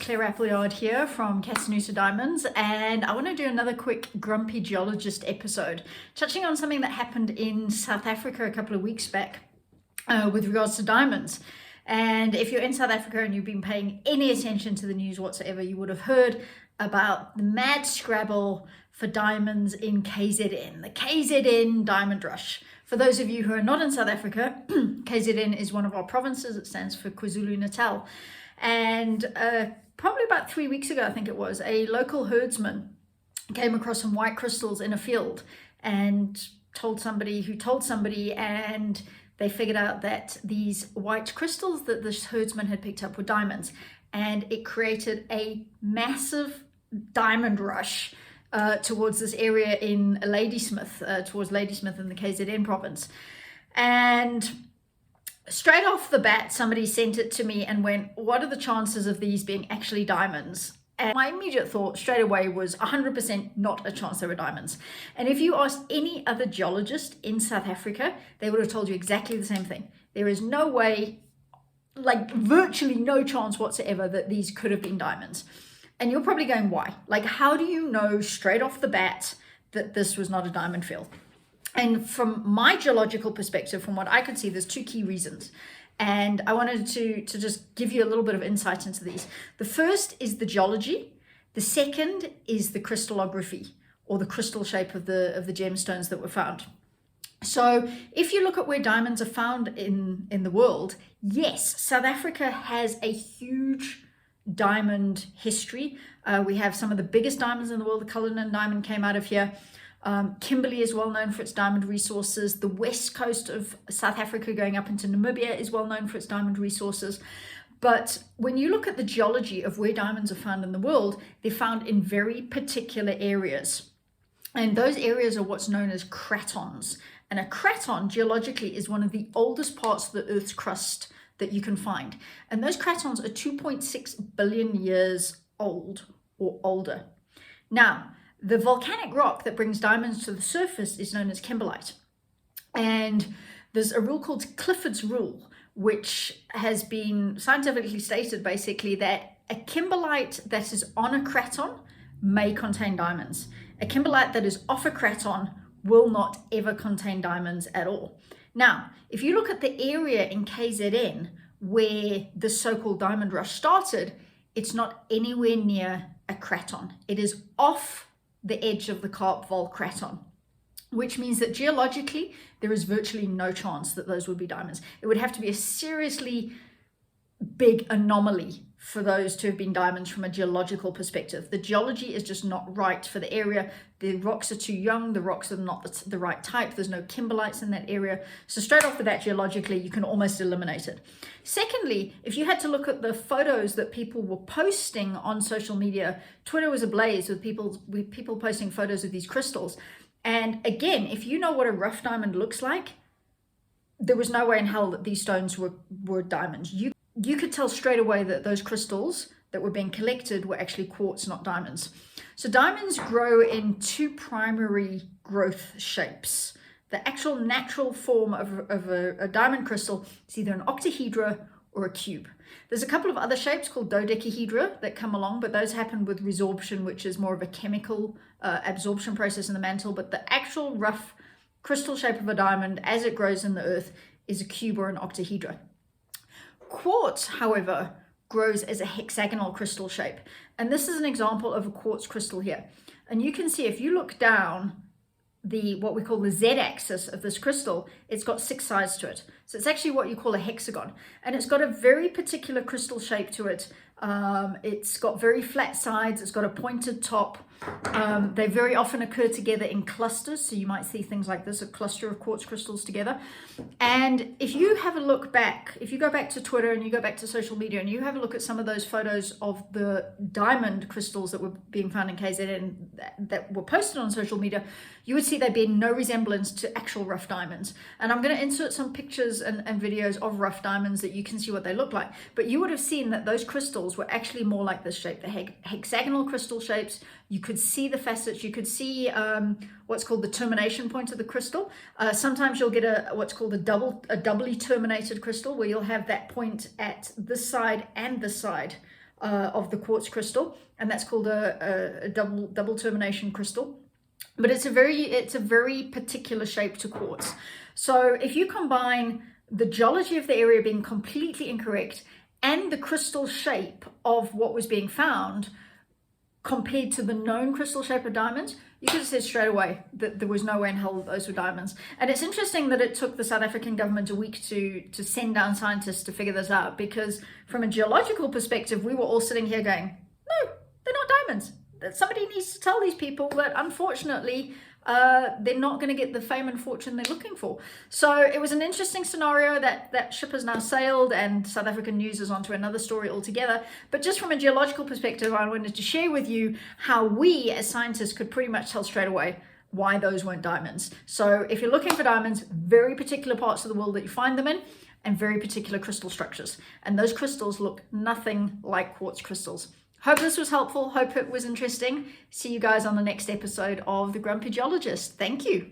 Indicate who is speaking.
Speaker 1: Claire Appleyard here from KZN Diamonds, and I want to do another quick Grumpy Geologist episode, touching on something that happened in South Africa a couple of weeks back with regards to diamonds. And if you're in South Africa and you've been paying any attention to the news whatsoever, you would have heard about the mad scrabble for diamonds in KZN, the KZN Diamond Rush. For those of you who are not in South Africa, KZN is one of our provinces. It stands for KwaZulu Natal. And probably about 3 weeks ago, I think it was, a local herdsman came across some white crystals in a field and told somebody who told somebody, and they figured out that these white crystals that this herdsman had picked up were diamonds. And it created a massive diamond rush towards this area in Ladysmith, towards Ladysmith in the KZN province. And straight off the bat, somebody sent it to me and went, what are the chances of these being actually diamonds? And my immediate thought straight away was 100% not a chance they were diamonds. And if you asked any other geologist in South Africa, they would have told you exactly the same thing. There is no way, like virtually no chance whatsoever, that these could have been diamonds. And you're probably going, why? Like, how do you know straight off the bat that this was not a diamond field? And from my geological perspective, from what I could see, there's two key reasons. And I wanted to just give you a little bit of insight into these. The first is the geology. The second is the crystallography, or the crystal shape of the gemstones that were found. So if you look at where diamonds are found in the world, yes, South Africa has a huge diamond history. We have some of the biggest diamonds in the world. The Cullinan diamond came out of here. Kimberley is well known for its diamond resources. The west coast of South Africa going up into Namibia is well known for its diamond resources. But when you look at the geology of where diamonds are found in the world, they're found in very particular areas. And those areas are what's known as cratons. And a craton, geologically, is one of the oldest parts of the Earth's crust that you can find. And those cratons are 2.6 billion years old or older. Now, the volcanic rock that brings diamonds to the surface is known as kimberlite. And there's a rule called Clifford's rule, which has been scientifically stated basically that a kimberlite that is on a craton may contain diamonds. A kimberlite that is off a craton will not ever contain diamonds at all. Now, if you look at the area in KZN where the so-called diamond rush started, it's not anywhere near a craton. It is off the edge of the Karp Vol craton, which means that geologically, there is virtually no chance that those would be diamonds. It would have to be a seriously big anomaly for those to have been diamonds from a geological perspective. The geology is just not right for the area. The rocks are too young. The rocks are not the right type. There's no kimberlites in that area. So straight off the bat, geologically, you can almost eliminate it. Secondly, if you had to look at the photos that people were posting on social media, Twitter was ablaze with people posting photos of these crystals. And again, if you know what a rough diamond looks like, there was no way in hell that these stones were diamonds. You could tell straight away that those crystals that were being collected were actually quartz, not diamonds. So diamonds grow in two primary growth shapes. The actual natural form of a diamond crystal is either an octahedra or a cube. There's a couple of other shapes called dodecahedra that come along, but those happen with resorption, which is more of a chemical absorption process in the mantle. But the actual rough crystal shape of a diamond as it grows in the earth is a cube or an octahedra. Quartz, however, grows as a hexagonal crystal shape. And this is an example of a quartz crystal here. And you can see if you look down what we call the z-axis of this crystal, it's got 6 sides to it. So it's actually what you call a hexagon. And it's got a very particular crystal shape to it. It's got very flat sides. It's got a pointed top. They very often occur together in clusters. So you might see things like this, a cluster of quartz crystals together. And if you have a look back, if you go back to Twitter and you go back to social media and you have a look at some of those photos of the diamond crystals that were being found in KZN that were posted on social media, you would see they bear no resemblance to actual rough diamonds. And I'm going to insert some pictures and videos of rough diamonds that you can see what they look like. But you would have seen that those crystals were actually more like this shape, the hexagonal crystal shapes. You could see the facets, you could see what's called the termination point of the crystal. Sometimes you'll get what's called a doubly terminated crystal, where you'll have that point at this side and this side of the quartz crystal, and that's called a double termination crystal. But it's a very particular shape to quartz. So if you combine the geology of the area being completely incorrect and the crystal shape of what was being found compared to the known crystal shape of diamonds, you could have said straight away that there was no way in hell that those were diamonds. And it's interesting that it took the South African government a week to send down scientists to figure this out, because from a geological perspective, we were all sitting here going, no, they're not diamonds. Somebody needs to tell these people that unfortunately they're not going to get the fame and fortune they're looking for. So it was an interesting scenario. That ship has now sailed, and South African news is onto another story altogether. But just from a geological perspective, I wanted to share with you how we as scientists could pretty much tell straight away why those weren't diamonds. So if you're looking for diamonds, very particular parts of the world that you find them in, and very particular crystal structures. And those crystals look nothing like quartz crystals. Hope this was helpful. Hope it was interesting. See you guys on the next episode of The Grumpy Geologist. Thank you.